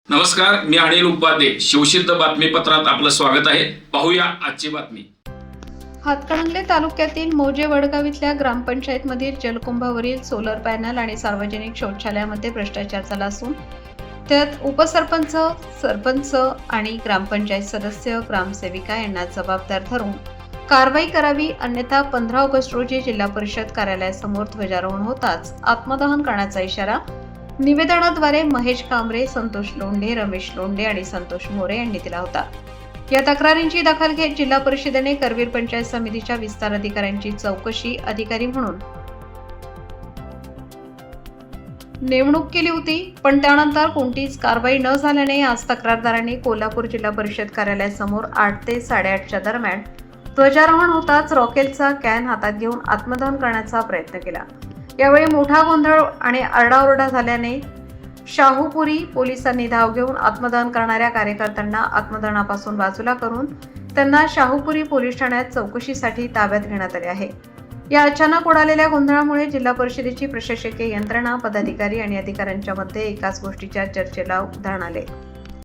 नमस्कार, मी अनिल उपाध्ये. शिवसिद्ध बातमीपत्रात आपलं स्वागत आहे. पाहूया आजची बातमी. हातकणंगले तालुक्यातील मोजे वडगाव इथल्या ग्रामपंचायतमधील जलकुंभावरील सोलर पॅनल आणि सार्वजनिक शौचालयामध्ये भ्रष्टाचार झाला असून त्यात उपसरपंच, सरपंच आणि ग्रामपंचायत सदस्य, ग्रामसेविका यांना जबाबदार धरून कारवाई करावी, अन्यथा 15 ऑगस्ट रोजी जिल्हा परिषद कार्यालयासमोर ध्वजारोहण होताच आत्मदहन करण्याचा इशारा निवेदनाद्वारे महेश कांबरे, संतोष लोंढे, रमेश लोंढे आणि संतोष मोरे यांनी दिला होता. या तक्रारींची दखल घेत जिल्हा परिषदेने करवीर पंचायत समितीच्या विस्तार अधिकाऱ्यांची चौकशी अधिकारी म्हणून नेमणूक केली होती, पण त्यानंतर कोणतीच कारवाई न झाल्याने आज तक्रारदारांनी कोल्हापूर जिल्हा परिषद कार्यालयासमोर 8 ते 8:30च्या दरम्यान ध्वजारोहण होताच रॉकेलचा कॅन हातात घेऊन आत्मदहन करण्याचा प्रयत्न केला. यावेळी मोठा गोंधळ आणि आरडाओरडा झाल्याने शाहूपुरी पोलिसांनी धाव घेऊन आत्मदहन करणाऱ्या कार्यकर्त्यांना आत्मदहनापासून बाजूला करून त्यांना शाहूपुरी पोलीस ठाण्यात चौकशीसाठी ताब्यात घेण्यात आले आहे. या अचानक उडालेल्या गोंधळामुळे जिल्हा परिषदेची प्रशासकीय यंत्रणा, पदाधिकारी आणि अधिकाऱ्यांच्या मध्ये एकाच गोष्टीच्या चर्चेला उधाण आले.